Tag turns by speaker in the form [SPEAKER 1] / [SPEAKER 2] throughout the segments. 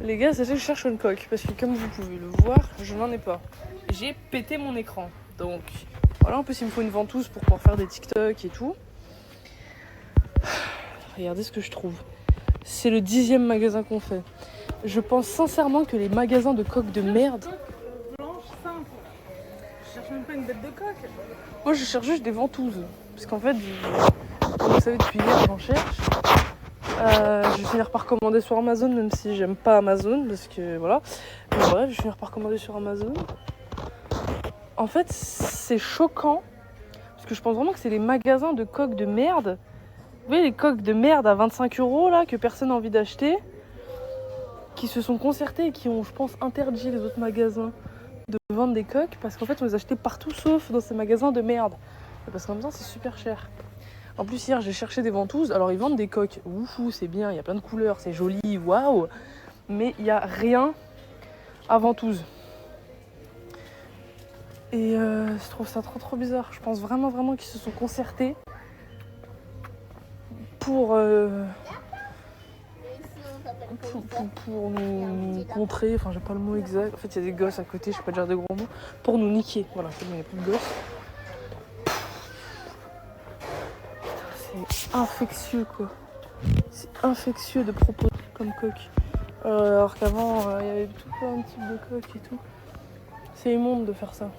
[SPEAKER 1] Les gars, sachez que je cherche une coque parce que comme vous pouvez le voir, je n'en ai pas. J'ai pété mon écran. Donc voilà, en plus il me faut une ventouse pour pouvoir faire des TikTok et tout. Regardez ce que je trouve. C'est le 10e magasin qu'on fait. Je pense sincèrement que les magasins de coques de merde...
[SPEAKER 2] Blanche, simple. Je cherche même pas une bête de coque.
[SPEAKER 1] Moi je cherche juste des ventouses. Parce qu'en fait, comme vous savez depuis hier j'en cherche. Je vais finir par commander sur Amazon, même si j'aime pas Amazon, parce que voilà. Mais bref, je vais finir par commander sur Amazon. En fait, c'est choquant, parce que je pense vraiment que c'est les magasins de coques de merde. Vous voyez les coques de merde à 25 € là, que personne n'a envie d'acheter, qui se sont concertés et qui ont, je pense, interdit les autres magasins de vendre des coques, parce qu'en fait, on les achetait partout sauf dans ces magasins de merde. Et parce qu'en même temps, c'est super cher. En plus, hier, j'ai cherché des ventouses. Alors, ils vendent des coques. Oufou, c'est bien. Il y a plein de couleurs. C'est joli. Waouh. Mais il n'y a rien à ventouse. Et je trouve ça trop bizarre. Je pense vraiment qu'ils se sont concertés pour nous contrer. Enfin, j'ai pas le mot exact. En fait, il y a des gosses à côté. Je peux pas dire de gros mots. Pour nous niquer. Voilà, c'est bon, il n'y a plus de gosses. C'est infectieux quoi. C'est infectieux de propos comme coque. Alors qu'avant il y avait tout plein de types de coques et tout. C'est immonde de faire ça.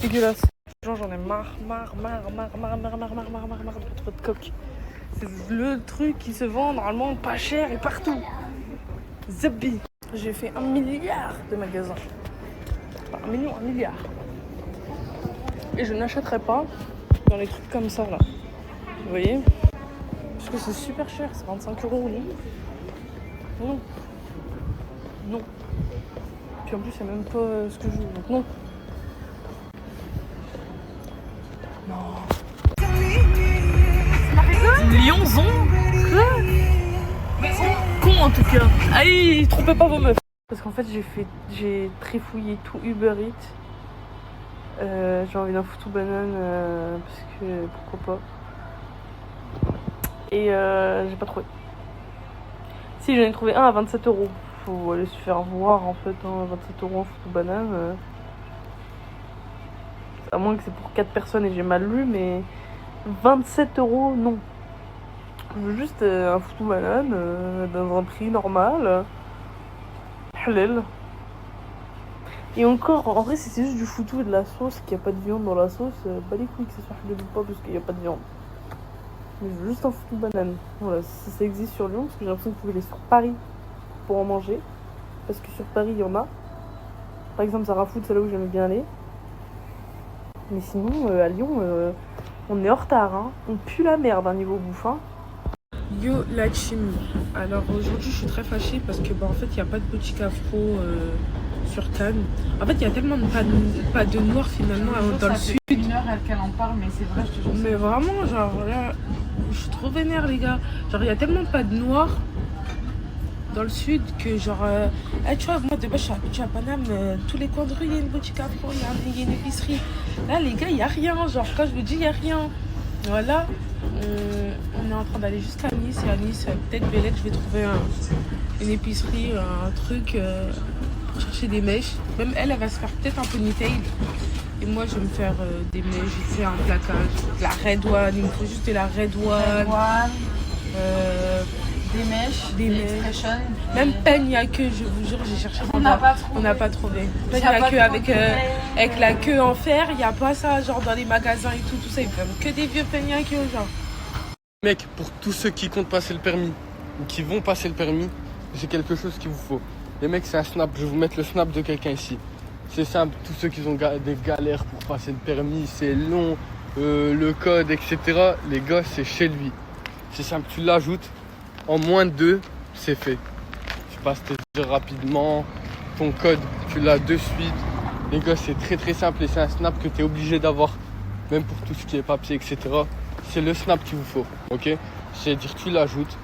[SPEAKER 1] Dégueulasse. Genre j'en ai marre de trop de coques. C'est le truc qui se vend normalement pas cher et partout. Zabi. J'ai fait 1 milliard de magasins. Enfin, 1 million, 1 milliard. Et je n'achèterai pas dans les trucs comme ça là. Vous voyez? Parce que c'est super cher, c'est 25 €, non? Non. Non. Puis en plus, il n'y a même pas ce que je veux, donc non. Non. Lyonzon? Quoi? Con en tout cas. Allez, trompez pas vos meufs. Parce qu'en fait, j'ai trifouillé tout Uber Eats. J'ai envie d'un foutu banane parce que pourquoi pas. Et j'ai pas trouvé. Si, j'en ai trouvé un à 27 €. Faut aller se faire voir en fait, hein, 27 € en foutu banane. À moins que c'est pour 4 personnes et j'ai mal lu, mais 27 € non. Je veux juste un foutu banane dans un prix normal. Halal. Et encore, en vrai, si c'est juste du foutu et de la sauce, qu'il n'y a pas de viande dans la sauce, pas les couilles que ce soit halal ou pas, parce qu'il n'y a pas de viande. Mais je veux juste un foutu banane. Voilà, si ça existe sur Lyon, parce que j'ai l'impression que vous pouvez aller sur Paris pour en manger. Parce que sur Paris, il y en a. Par exemple, Zara Food, c'est là où j'aime bien aller. Mais sinon, à Lyon, on est en retard. Hein. On pue la merde, niveau bouffe. Hein. Yo la team. Alors aujourd'hui, je suis très fâchée parce que en fait, il n'y a pas de boutique afro sur Cannes. En fait, il y a tellement pas de noirs finalement dans le sud.
[SPEAKER 2] Ça fait 1 heure qu'elle en parle, mais c'est vrai, je te jure.
[SPEAKER 1] Mais vraiment, genre là, je suis trop vénère, les gars. Genre, il y a tellement pas de noirs dans le sud que genre tu vois, moi de base je suis habituée à Paname, tous les coins de rue il y a une boutique afro, il y a une épicerie. Là les gars, il y a rien, genre quand je vous dis il y a rien. Voilà, on est en train d'aller jusqu'à Nice, et à Nice peut-être Bélec, je vais trouver une épicerie, un truc, chercher des mèches. Même elle va se faire peut-être un ponytail. Et moi je vais me faire des mèches, je fais un placage, la red one, il me faut juste de la red one.
[SPEAKER 2] Des mèches, des expressions.
[SPEAKER 1] Même peigne à queue, je vous jure, j'ai cherché.
[SPEAKER 2] On n'a pas trouvé.
[SPEAKER 1] On n'a pas trouvé. Peigne à queue avec la queue en fer, il n'y a pas ça, genre dans les magasins et tout ça. Ils prennent que des vieux peignes à queue, genre.
[SPEAKER 3] Mec, pour tous ceux qui comptent passer le permis ou qui vont passer le permis, j'ai quelque chose qu'il vous faut. Les mecs, c'est un snap. Je vais vous mettre le snap de quelqu'un ici. C'est simple, tous ceux qui ont des galères pour passer le permis, c'est long, le code, etc. Les gars, c'est chez lui. C'est simple, tu l'ajoutes. En moins de 2, c'est fait. Je passe te dire rapidement. Ton code, tu l'as de suite. Les gars, c'est très simple et c'est un snap que tu es obligé d'avoir. Même pour tout ce qui est papier, etc. C'est le snap qu'il vous faut. Ok? C'est-à-dire tu l'ajoutes.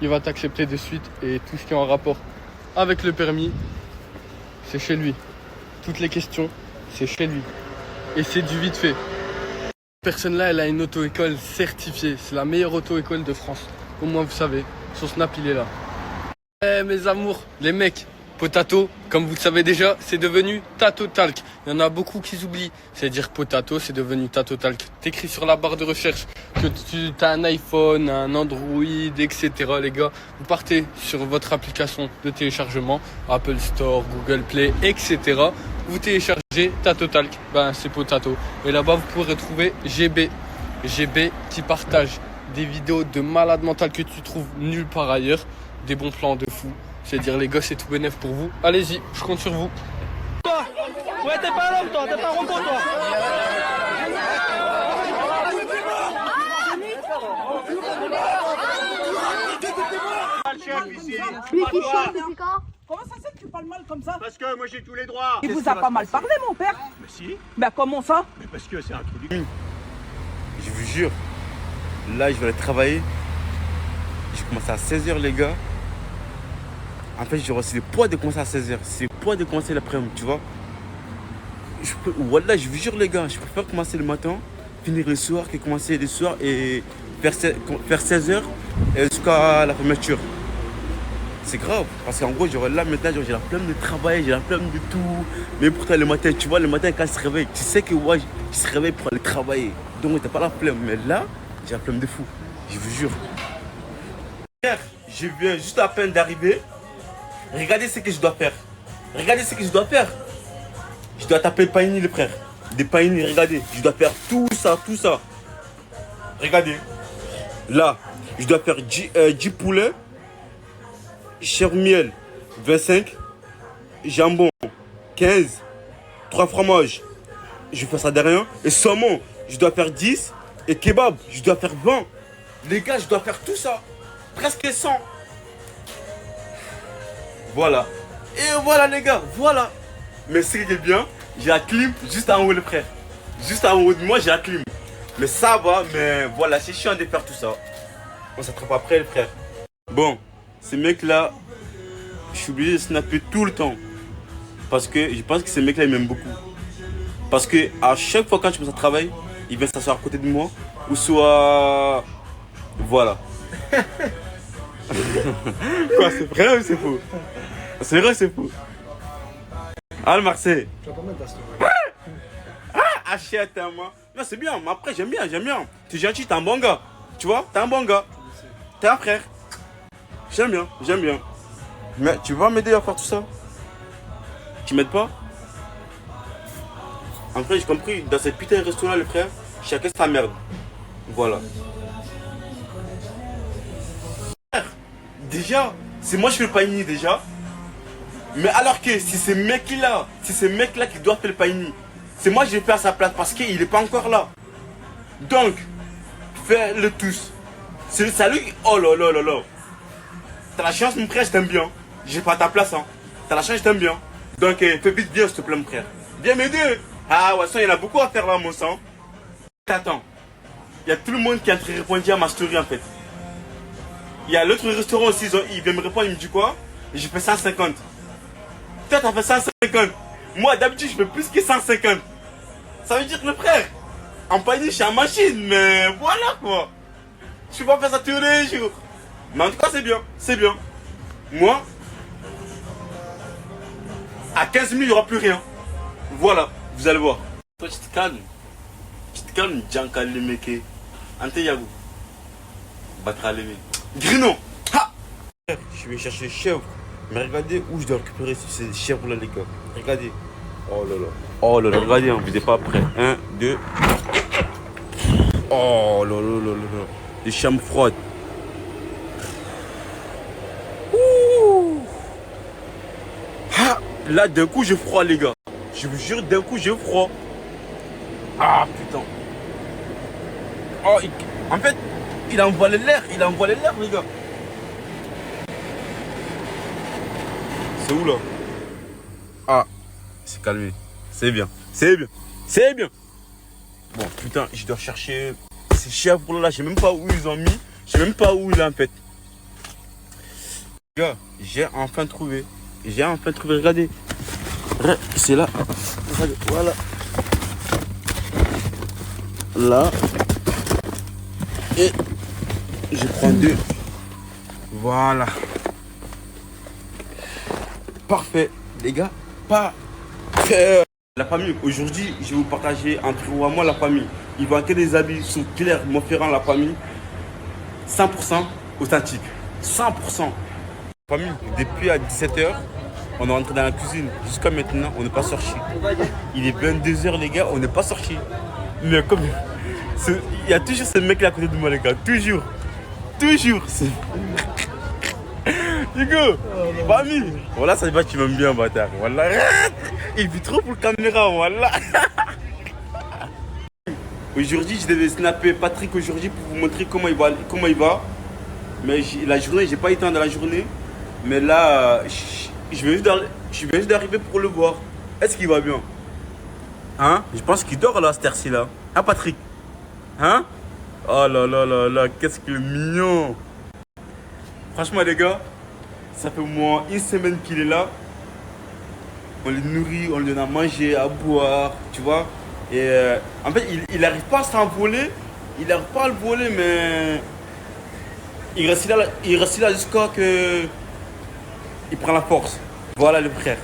[SPEAKER 3] Il va t'accepter de suite. Et tout ce qui est en rapport avec le permis, c'est chez lui. Toutes les questions, c'est chez lui. Et c'est du vite fait. Cette personne-là, elle a une auto-école certifiée. C'est la meilleure auto-école de France. Au moins, vous savez. Son snap, il est là. Eh mes amours, les mecs, potato, comme vous le savez déjà, c'est devenu Tato Talk. Il y en a beaucoup qui s'oublient. C'est dire potato, c'est devenu Tato Talk. T'écris sur la barre de recherche que tu as un iPhone, un Android, etc. Les gars, vous partez sur votre application de téléchargement, Apple Store, Google Play, etc. Vous téléchargez Tato Talk, ben c'est potato. Et là-bas, vous pourrez retrouver GB qui partage des vidéos de malade mental que tu trouves nulle part ailleurs. Des bons plans de fou. C'est-à-dire les gosses, c'est tout bénef pour vous. Allez-y, je compte sur vous.
[SPEAKER 4] Ouais, t'es pas l'homme, toi, t'es pas Rocco, toi.
[SPEAKER 2] Comment ça se fait que tu parles mal comme ça?
[SPEAKER 5] Parce que moi j'ai tous les droits.
[SPEAKER 2] Il vous a pas mal parlé, mon père?
[SPEAKER 5] Mais si,
[SPEAKER 2] Ben comment ça?
[SPEAKER 5] mais parce que c'est un trou du...
[SPEAKER 6] Je vous jure, là je vais aller travailler. J'ai commencé à 16h les gars. En fait j'ai reçu le poids de commencer à 16h. C'est le poids de commencer l'après-midi, tu vois. Voilà, je vous jure les gars, je préfère commencer le matin, finir le soir, que commencer le soir et faire 16h jusqu'à la fermeture. C'est grave, parce qu'en gros, là maintenant, j'ai la flemme de travail, j'ai la flemme de tout. Mais pourtant, le matin, tu vois, le matin, quand il se réveille, tu sais que ouais, il se réveille pour aller travailler. Donc, t'as pas la flemme. Mais là, j'ai la flemme de fou, je vous jure. Frère, je viens juste à peine d'arriver. Regardez ce que je dois faire. Regardez ce que je dois faire. Je dois taper panini, les frères. Des panini, regardez. Je dois faire tout ça, tout ça. Regardez. Là, je dois faire 10 poulets. Chèvre miel, 25. Jambon, 15. 3 fromages. Je vais faire ça derrière. Et saumon, je dois faire 10. Et kebab, je dois faire 20. Les gars, je dois faire tout ça. Presque 100. Voilà. Et voilà les gars, voilà. Mais ce qui est bien, j'ai la clim juste en haut les frères. Juste en haut de moi, j'ai la clim. Mais ça va, mais voilà, c'est chiant de faire tout ça. On s'attrape après les frères. Bon, ces mecs là, je suis obligé de snapper tout le temps. Parce que je pense que ces mecs là, ils m'aiment beaucoup. Parce que à chaque fois quand je commence à travailler, ils viennent s'asseoir à côté de moi. Ou soit... Voilà. Quoi, c'est vrai ou c'est faux? C'est vrai ou c'est faux? Ah le Marseille. Tu vas pas mettre ta story. Ah, achète moi. Non c'est bien, mais après j'aime bien. Tu es gentil, t'es un bon gars. Tu vois, t'es un bon gars. T'es un frère. J'aime bien. Mais tu vas m'aider à faire tout ça? Tu m'aides pas? En fait j'ai compris, dans cette putain de restaurant les frères, chacun sa merde. Voilà. Déjà, c'est moi qui fais le panini déjà. Mais alors que si c'est mec-là, qui doit faire le panini, c'est moi qui vais faire à sa place parce qu'il n'est pas encore là. Donc, fais-le tous. C'est lui. Oh là là là là. T'as la chance mon frère, je t'aime bien. J'ai pas ta place hein. T'as la chance, je t'aime bien. Donc fais vite bien s'il te plaît mon frère. Viens m'aider. Ah ouais, ça il y en a beaucoup à faire là mon sang. Attends. Il y a tout le monde qui est en train de répondre à ma story en fait. Il y a l'autre restaurant aussi, il vient me répondre, il me dit quoi? J'ai fait 150. Toi t'as fait 150. Moi d'habitude je fais plus que 150. Ça veut dire que le frère, en panier je suis en machine, mais voilà quoi. Je peux pas faire ça tous les jours. Mais en tout cas c'est bien. Moi, à 15 000 il n'y aura plus rien. Voilà, vous allez voir. Toi tu te calmes, Djanka Lemeke. Ante Yagou. Batra Leme. Grino. Ha! Je vais chercher les chèvres. Mais regardez où je dois récupérer ces chèvres là les gars. Regardez. Oh là là, regardez, on ne videz pas après. 1, 2. Oh là là là là. Des chambres froides. Ouh. Ah, là d'un coup j'ai froid les gars. Je vous jure d'un coup j'ai froid. Ah putain. Oh, en fait, il a envoyé l'air, les gars. C'est où là? Ah, c'est calmé. C'est bien. Bon, putain, je dois chercher ces chèvres là. Je sais même pas où ils ont mis. Je sais même pas où il est en fait. Les gars, j'ai enfin trouvé. Regardez. C'est là. Regardez, voilà. Là. Et je prends 2. Voilà. Parfait, les gars. Parfait. La famille, aujourd'hui, je vais vous partager entre vous et moi la famille. Il va que des habits sont clairs, Montferrand, la famille. 100% authentique. 100%. Famille, depuis à 17h, on est rentré dans la cuisine. Jusqu'à maintenant, on n'est pas sorti. Il est 22h, les gars, on n'est pas sorti. Mais comme. Il y a toujours ce mec là à côté de moi, les gars. Toujours. Toujours. Hugo, famille. Voilà, ça va, tu m'aimes bien, bâtard. Voilà. Il vit trop pour la caméra, voilà. Aujourd'hui, je devais snapper Patrick aujourd'hui pour vous montrer comment il va. Mais la journée, j'ai pas eu le temps dans la journée. Mais là, je viens juste d'arriver pour le voir. Est-ce qu'il va bien? Hein? Je pense qu'il dort là, cette heure-ci là. Hein, Patrick? Hein? Oh là là là là, qu'est-ce qu'il est mignon. Franchement, les gars, ça fait au moins une semaine qu'il est là. On le nourrit, on lui donne à manger, à boire, tu vois. Et en fait, il n'arrive pas à s'envoler. Il n'arrive pas à le voler, mais il reste là jusqu'à que il prend la force. Voilà le frère.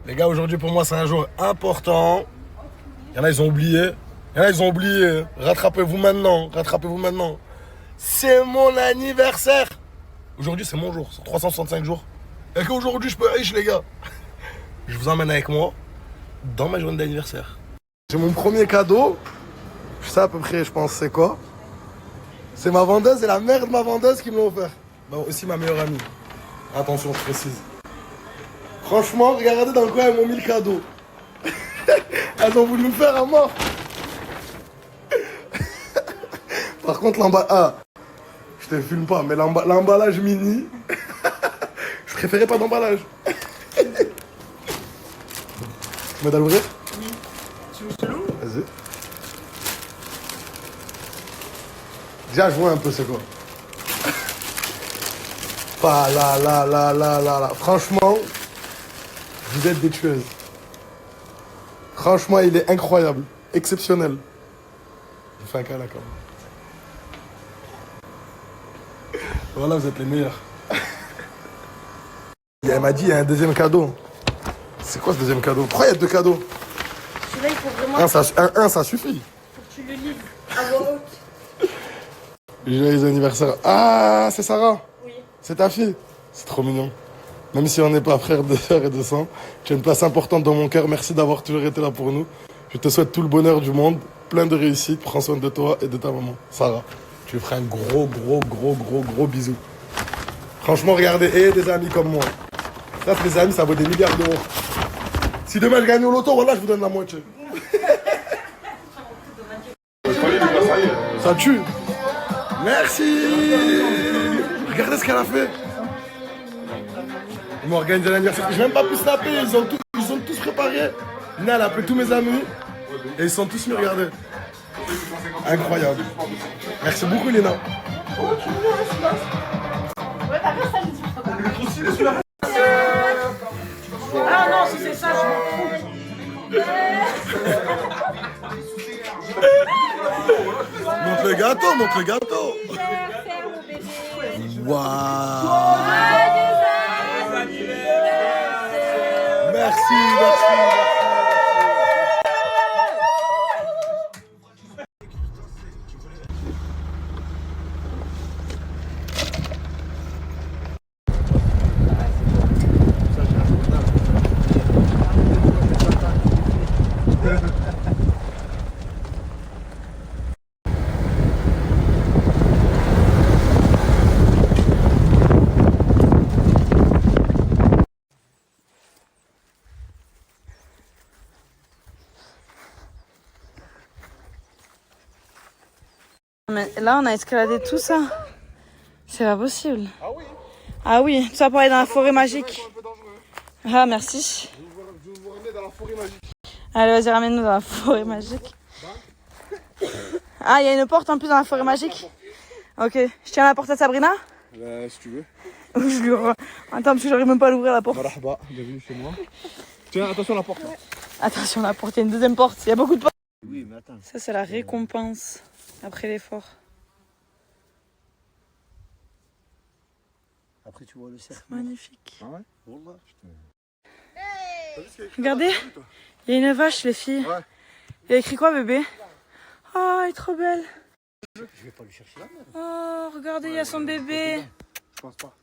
[SPEAKER 7] Les gars, aujourd'hui pour moi c'est un jour important. Il y en a, ils ont oublié. Rattrapez-vous maintenant. C'est mon anniversaire. Aujourd'hui c'est mon jour, c'est 365 jours. Et qu'aujourd'hui je peux être riche, les gars. Je vous emmène avec moi dans ma journée d'anniversaire. J'ai mon premier cadeau. Je sais à peu près, je pense, c'est quoi. C'est ma vendeuse et la mère de ma vendeuse qui me l'a offert. Bah, aussi ma meilleure amie. Attention, je précise. Franchement, regardez dans quoi elles m'ont mis le cadeau. Elles ont voulu me faire à mort. Par contre, l'emballage... Ah, je te filme pas, mais l'emballage mini... Je préférais pas d'emballage. Tu m'aides à l'ouvrir? Oui. Tu veux que je l'ouvre? Vas-y. Déjà, je vois un peu c'est quoi. Pas là. Franchement, vous êtes des tueuses. Franchement, il est incroyable. Exceptionnel. Je vous fais un câlin quand même. Voilà, vous êtes les meilleurs. Elle m'a dit, il y a un deuxième cadeau. C'est quoi ce deuxième cadeau? Pourquoi il y a deux cadeaux?
[SPEAKER 2] Celui-là, il faut vraiment
[SPEAKER 7] ça suffit.
[SPEAKER 2] faut que tu le lises à voix haute.
[SPEAKER 7] Joyeux anniversaire. Ah, c'est Sarah?
[SPEAKER 2] Oui.
[SPEAKER 7] C'est ta fille? C'est trop mignon. Même si on n'est pas frères de fer et de sang, tu as une place importante dans mon cœur. Merci d'avoir toujours été là pour nous. Je te souhaite tout le bonheur du monde, plein de réussite. Prends soin de toi et de ta maman. Sarah, tu lui feras un gros bisou. Franchement, regardez, et des amis comme moi. Ça, c'est des amis, ça vaut des milliards d'euros. Si demain je gagne au loto, voilà, je vous donne la moitié. Ça tue. Merci. Regardez ce qu'elle a fait. Ils m'ont organisé l'anniversaire. J'ai même pas pu snapper. Ils ont tous préparé. Nina, elle a appelé tous mes amis. Et ils sont tous venus regarder. Incroyable. Merci beaucoup, Lina.
[SPEAKER 2] Ah non, si c'est ça, je m'en fous.
[SPEAKER 7] Montre le gâteau. Waouh. Merci.
[SPEAKER 1] Mais là, on a escaladé tout ça. C'est pas possible. Ah oui, tout ça pour aller dans la forêt magique. Ah, merci.
[SPEAKER 7] Je vous remets dans la forêt magique.
[SPEAKER 1] Allez, vas-y, ramène-nous dans la forêt magique. Ah, il y a une porte en plus dans la forêt magique. Ok, je tiens la porte à Sabrina.
[SPEAKER 7] Si tu veux.
[SPEAKER 1] Je lui Attends, parce que j'arrive même pas à l'ouvrir la porte.
[SPEAKER 7] Marhaba, bienvenue chez moi. Tiens, attention à la porte.
[SPEAKER 1] Attention, la porte, il y a une deuxième porte. Il y a beaucoup de portes.
[SPEAKER 7] Oui, mais attends.
[SPEAKER 1] Ça, c'est la récompense après l'effort.
[SPEAKER 8] après tu vois le cercle.
[SPEAKER 1] Magnifique.
[SPEAKER 8] Ah ouais? Wallah.
[SPEAKER 1] Regardez, il y a une vache, les filles.
[SPEAKER 8] Ouais.
[SPEAKER 1] Il y a écrit quoi, bébé? Oh, elle est trop belle.
[SPEAKER 8] Je vais pas lui chercher la mère.
[SPEAKER 1] Oh, regardez, il y a son bébé.
[SPEAKER 8] Je pense pas.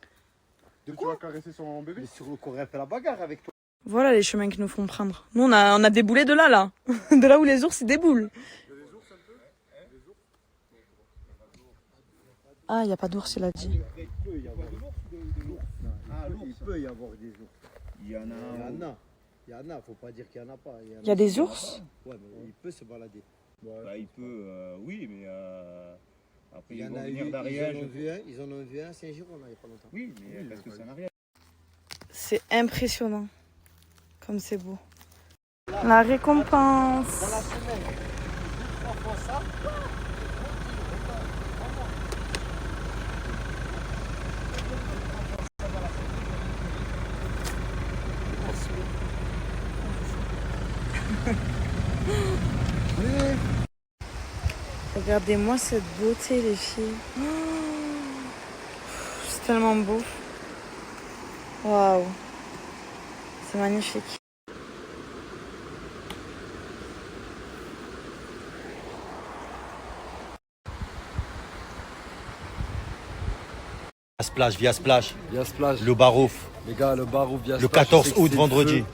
[SPEAKER 8] De quoi? Tu vas caresser son bébé? Mais sur le courrier, elle fait la bagarre avec toi.
[SPEAKER 1] Voilà les chemins qu'ils nous font prendre. Nous, on a déboulé de là. De là où les ours, ils déboulent. Ah, il n'y a pas d'ours, il a dit.
[SPEAKER 8] Il peut y avoir des ours. Il peut y avoir des ours. Il y en a, faut pas dire qu'il y en a pas.
[SPEAKER 1] Il y a des ours?
[SPEAKER 8] Ouais, mais il peut se balader.
[SPEAKER 5] Bah, il peut, oui, mais après,
[SPEAKER 8] Il y en a eu, ils en ont vu un Saint-Giron, il n'y a pas longtemps.
[SPEAKER 5] Oui, mais parce que ça n'a rien.
[SPEAKER 1] C'est impressionnant. Comme c'est beau. La récompense. Regardez-moi cette beauté, les filles. Oh, c'est tellement beau. Waouh. C'est magnifique.
[SPEAKER 9] Via Splash,
[SPEAKER 3] Via Splash.
[SPEAKER 9] le Barouf,
[SPEAKER 3] Les gars, le Barouf via
[SPEAKER 9] le
[SPEAKER 3] Splash,
[SPEAKER 9] 14
[SPEAKER 3] je sais que
[SPEAKER 9] août,
[SPEAKER 3] c'est le
[SPEAKER 9] vendredi.
[SPEAKER 3] feu.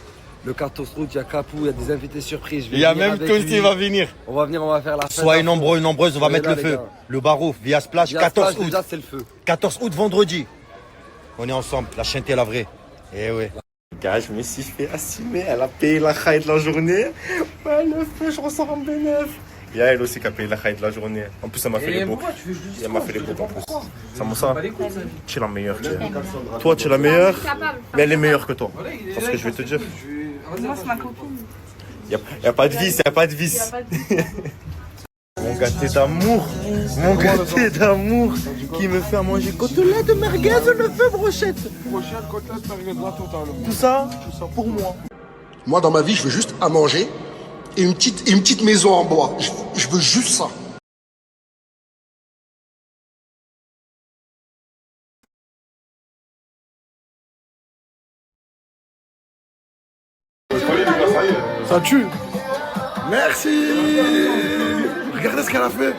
[SPEAKER 3] Le 14 août, il y a Capou, il y a des invités surprises. Je vais
[SPEAKER 9] Il y a
[SPEAKER 3] venir
[SPEAKER 9] même
[SPEAKER 3] avec
[SPEAKER 9] Tosti
[SPEAKER 3] lui.
[SPEAKER 9] va venir.
[SPEAKER 3] On va venir, on va faire la fête.
[SPEAKER 9] Soyez nombreux, nombreuses, on va
[SPEAKER 3] Soyez
[SPEAKER 9] mettre
[SPEAKER 3] là,
[SPEAKER 9] le
[SPEAKER 3] les
[SPEAKER 9] feu.
[SPEAKER 3] gars.
[SPEAKER 9] Le Barouf, via Splash,
[SPEAKER 3] Via
[SPEAKER 9] 14
[SPEAKER 3] Splash,
[SPEAKER 9] août.
[SPEAKER 3] déjà, c'est le feu.
[SPEAKER 9] 14 août, vendredi. On est ensemble, la chaîne la vraie. Eh ouais.
[SPEAKER 10] Gars, je me suis fait assumer, elle a payé la khaï de la journée. Ouais, le feu, je ressors en bénéf. Il y a elle aussi qui a payé la khaï de la journée. En plus, elle m'a fait les boucles. Elle m'a fait les boucles en plus. Ça me ça. Tu es la meilleure. Toi, tu es la meilleure, mais elle est meilleure que toi. C'est ce que je vais te dire.
[SPEAKER 1] Moi, c'est ma copine.
[SPEAKER 10] Il n'y a pas de vice, il n'y a pas de vice. Mon gâté d'amour, qui me fait à manger côtelette de merguez, le feu brochette. Tout ça pour moi.
[SPEAKER 7] Moi, dans ma vie, je veux juste à manger et une petite maison en bois. Je veux juste ça. Ça tue. Merci. Regardez ce qu'elle a fait.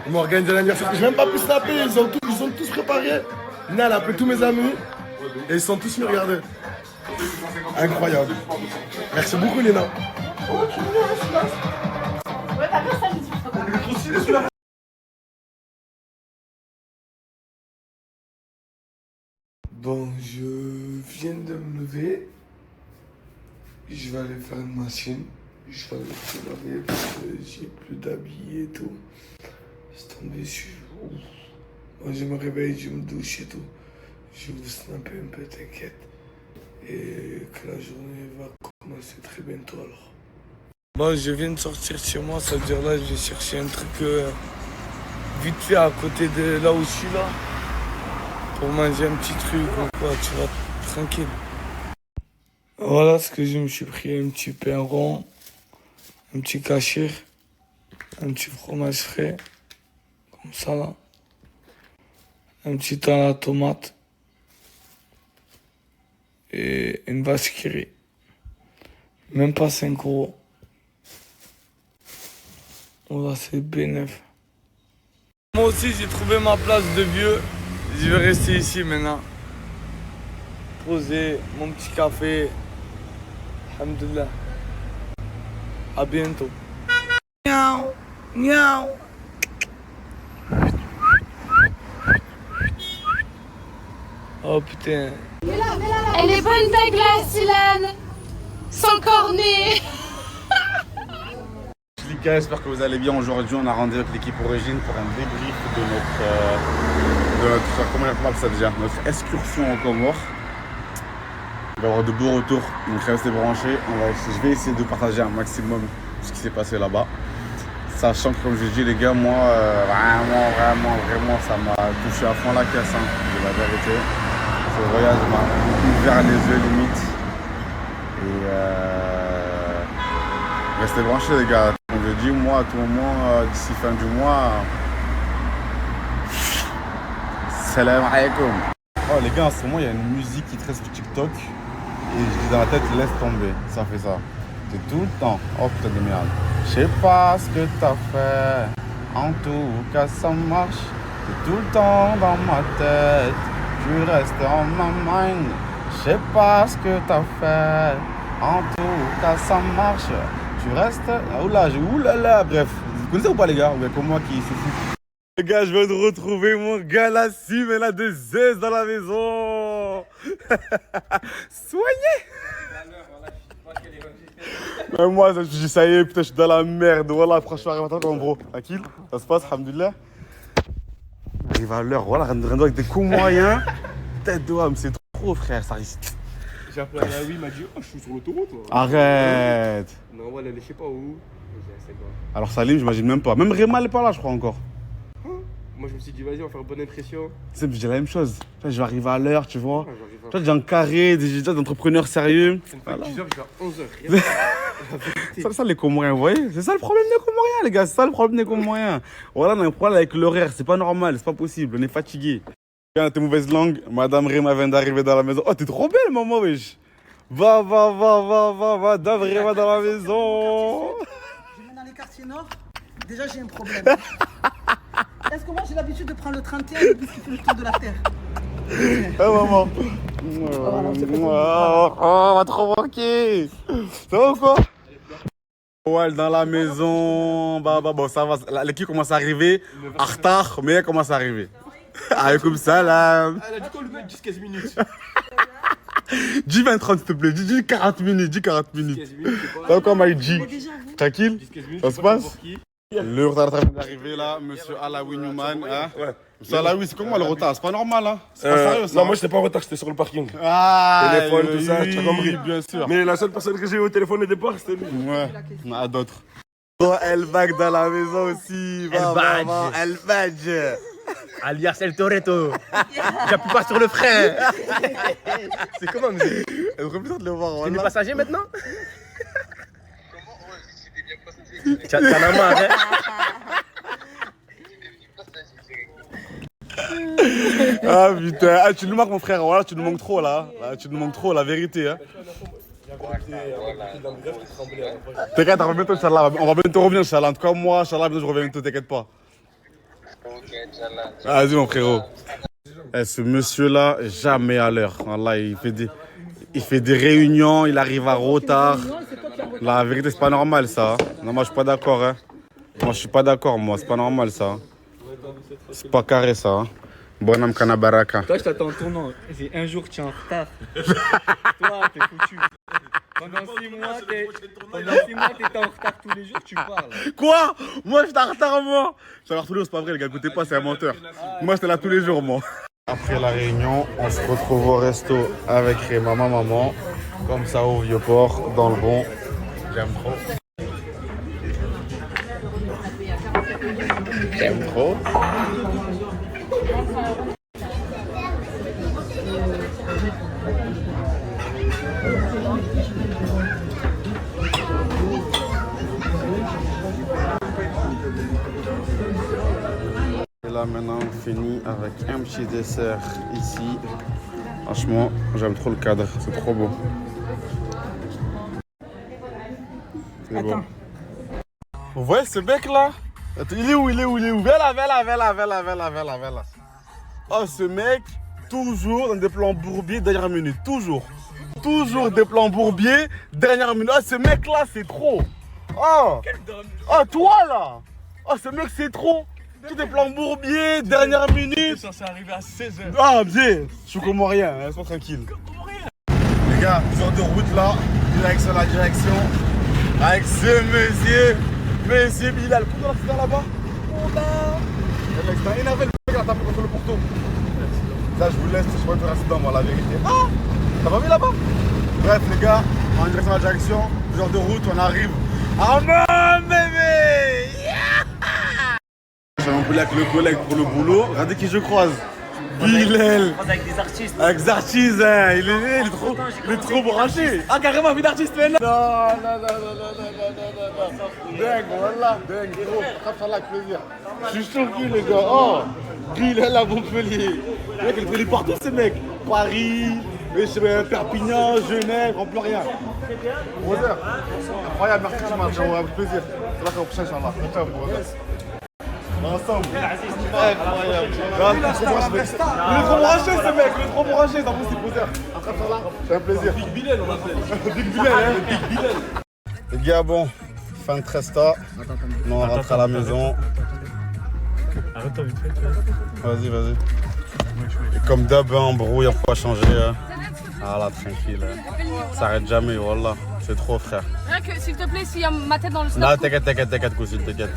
[SPEAKER 7] Ils m'ont organisé l'anniversaire. J'ai même pas pu snapper. Ils sont tous préparés. Nina, elle a appelé tous mes amis. Et ils sont tous venus regarder. Incroyable. Merci beaucoup, Nina.
[SPEAKER 11] Bon, je viens de me lever. Je vais aller faire une machine. Je vais aller me laver parce que j'ai plus d'habits et tout. C'est tombé, Moi, je me réveille, je me douche et tout. Je vais vous snapper un peu, t'inquiète. Et que la journée va commencer très bientôt alors. Bon, je viens de sortir chez moi, ça veut dire là, je vais chercher un truc vite fait à côté de là où je suis là. Pour manger un petit truc ou quoi, tu vois, tranquille. Voilà ce que je me suis pris, un petit pain rond, un petit cachir, un petit fromage frais, comme ça là, un petit thon à la tomate et une vache qui rit. Même pas 5 €. Voilà, c'est bénéf. Moi aussi j'ai trouvé ma place de vieux, je vais rester ici maintenant. Poser mon petit café. Alhamdulillah. À bientôt. Miaou, miaou. Oh putain.
[SPEAKER 12] Elle est bonne ta glace, Ilan. Sans cornet.
[SPEAKER 6] Les gars, j'espère que vous allez bien. Aujourd'hui, on a rendez-vous avec l'équipe Origine pour un débrief de notre comment on appelle ça déjà, notre excursion en Comores. Il va y avoir de beaux retours, donc restez branchés. Je vais essayer de partager un maximum ce qui s'est passé là-bas. Sachant que, comme je dis, les gars, moi, vraiment, ça m'a touché à fond la caisse, hein, de la vérité. Ce voyage m'a ouvert les yeux limite. Et restez branchés, les gars. Comme je dis, moi, à tout moment, d'ici fin du mois, salam alaikum. Oh les gars, en ce moment, il y a une musique qui traîne sur TikTok. Et je dis dans la tête, laisse tomber. Ça fait ça. C'est tout le temps. Oh putain de merde. Je sais pas ce que t'as fait. En tout cas, ça marche. C'est tout le temps dans ma tête. Tu restes en ma mind. Je sais pas ce que t'as fait. En tout cas, ça marche. Tu restes. Oulala, bref. Vous connaissez ou pas les gars? Ou bien comme moi qui se fout. Les gars, je viens de retrouver mon gars la cime et la de Zez dans la maison. Soigné. Mais moi, je me suis dit, ça y est, putain, je suis dans la merde. Voilà, franchement, arrive à temps, bro. Tranquille, ça se passe, alhamdoulilah. On arrive à l'heure, voilà, rien avec des coups moyens. Tête de homme, c'est trop, frère, ça risque.
[SPEAKER 3] J'ai appelé à la oui, il m'a dit, oh, je suis sur l'autoroute.
[SPEAKER 6] Arrête.
[SPEAKER 3] Non, voilà, je sais pas où.
[SPEAKER 6] Alors, Salim, j'imagine même pas. Même Réma, elle est pas là, je crois encore.
[SPEAKER 3] Moi, je me suis dit, vas-y, on va faire bonne impression.
[SPEAKER 6] C'est la même chose. Je vais arriver à l'heure, tu vois. Toi, j'ai un carré, des entrepreneurs sérieux.
[SPEAKER 3] C'est une fois 10h, je vais à 11h.
[SPEAKER 6] Ça, les Comoriens, vous voyez? C'est ça le problème des Comoriens, les gars. C'est ça le problème des Comoriens. Voilà, on a un problème avec l'horaire. C'est pas normal, c'est pas possible. On est fatigué. Regarde tes mauvaises langues. Madame Réma vient d'arriver dans la maison. Oh, t'es trop belle, maman, wesh. Va. Madame Réma dans la maison.
[SPEAKER 2] Je viens dans les quartiers nord. Déjà, j'ai un problème. Est-ce que moi, j'ai l'habitude de prendre le 31 et le bus qui fait le tour de la Terre?
[SPEAKER 6] Ah, maman. On va trop manquer. Ça va ou quoi? Ouais, dans la maison. Bon, ça va. L'équipe commence à arriver. En retard, mais elle commence à arriver. Alaykoum salam.
[SPEAKER 3] Elle a dit qu'on lui met 10-15 minutes.
[SPEAKER 6] Dis 20-30 s'il te plaît, dis 40 minutes, dis 40 minutes. Ça va quoi, Maïdji? Tranquille? Ça se passe? Le retard est en train d'arriver là, monsieur Alaoui Newman. Hein? Ouais. Monsieur Alaoui, c'est comment le retard? C'est pas normal, hein? C'est pas sérieux ça?
[SPEAKER 7] Non, moi j'étais pas en retard, j'étais sur le parking.
[SPEAKER 6] Ah!
[SPEAKER 7] Téléphone, tout ça, tu as compris?
[SPEAKER 6] Bien sûr.
[SPEAKER 7] Mais la seule personne que j'ai eu au téléphone au départ, c'était lui.
[SPEAKER 6] Ouais, il y en a d'autres. Oh, El Badj dans la maison aussi. El Badj.
[SPEAKER 4] Alias El Toretto. J'appuie pas sur le frein.
[SPEAKER 6] C'est comment, mais c'est trop bizarre de le voir.
[SPEAKER 4] Tu es passager maintenant? T'as la main, hein?
[SPEAKER 6] Ah putain, ah, tu nous manques mon frère, voilà, tu nous manques trop là. Tu nous manques trop, la vérité. Hein. T'inquiète, on va bientôt, Inch'Allah. On va bientôt revenir, Inch'Allah. En tout cas, moi, Inch'Allah, je reviens bientôt, t'inquiète pas. Vas-y, mon frérot. Eh, ce monsieur-là, jamais à l'heure. Voilà, il fait des réunions, il arrive à retard. La vérité, c'est pas normal ça. Non, moi, je suis pas d'accord. Hein. Moi, je suis pas d'accord, moi. C'est pas normal ça. C'est pas carré ça. Hein. Bonhomme Kanabaraka.
[SPEAKER 13] Toi, je t'attends en tournant. C'est un jour que tu es en retard. Toi, t'es foutu. Pendant 6 mois, t'étais en retard tous les jours, tu parles.
[SPEAKER 6] Quoi? Moi, j'étais en retard, moi. Je suis en retard tous les jours, c'est pas vrai, les gars. Écoutez pas, c'est un menteur. Moi, j'étais là tous les jours, moi. Après la réunion, on se retrouve au resto avec Réma, ma maman. Comme ça, au Vieux-Port, dans le bon. J'aime trop. J'aime trop. Et là maintenant on finit avec un petit dessert ici. Franchement, j'aime trop le cadre, c'est trop beau. C'est beau. Vous voyez ce mec là? Il est où? Viens là. Oh ce mec, toujours dans des plans bourbiers, dernière minute, toujours des plans bourbiers, dernière minute. Oh ce mec là c'est trop. Oh toi là. Oh ce mec c'est trop. Tous des plans bourbiers, dernière minute.
[SPEAKER 3] Ça s'est arrivé à 16h.
[SPEAKER 6] Ah bien, je suis comorien, hein, sois tranquille. Les gars, genre de route là, direction la direction. Avec ce monsieur Bilal. Comment on a là-bas? Il avait le mec à taper contre le porto. Là je vous laisse, je pourrais faire accident moi la vérité. Ah, t'as pas vu là-bas? Bref les gars, en direction de la direction, genre de route, on arrive. Ah mon bébé! J'ai un boulot avec le collègue pour le boulot. Regardez qui je croise. Bilal.
[SPEAKER 4] Avec des artistes.
[SPEAKER 6] Avec des artistes, hein. Il est trop branché. Ah carrément, vie d'artiste maintenant. Non. Dingue, voilà. Dingue, gros. Inch'Allah, avec plaisir. Je suis choqué les gars. Oh, Bilal à Montpellier.
[SPEAKER 14] Le mec, il fait partout, ces mecs. Paris, Perpignan, Genève, on peut rien. Brother, incroyable, merci de m'avoir fait avec plaisir. C'est là qu'on prochain, Inch'Allah. Ensemble. Incroyable. Il est trop branché, ce mec, il est trop branché, c'est impossible, brother. C'est un plaisir. Big Bilal, on l'appelle. Big Bilal, hein. Big Bilal.
[SPEAKER 15] Les gars, bon, fin de Tresta. Non, on rentre à la maison.
[SPEAKER 16] Arrête-toi vite fait.
[SPEAKER 15] Vas-y, vas-y. Et comme d'hab, hein, embrouille, on peut pas changer. Hein. Ah là, tranquille. Hein. Ça s'arrête jamais, wallah. C'est trop, frère.
[SPEAKER 12] Rien que, s'il te plaît, s'il y a ma tête dans le snap.
[SPEAKER 15] Non, t'inquiète, cousine, t'inquiète.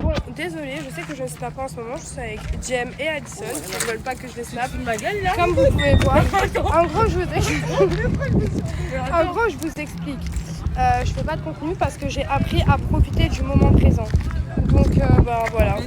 [SPEAKER 17] Bon, désolée, je sais que je ne snap pas en ce moment, je suis avec Jem et Addison qui ne veulent pas que je les snap. Comme vous pouvez voir. En gros, je vous explique. Je fais pas de contenu parce que j'ai appris à profiter du moment présent. Donc, bah voilà.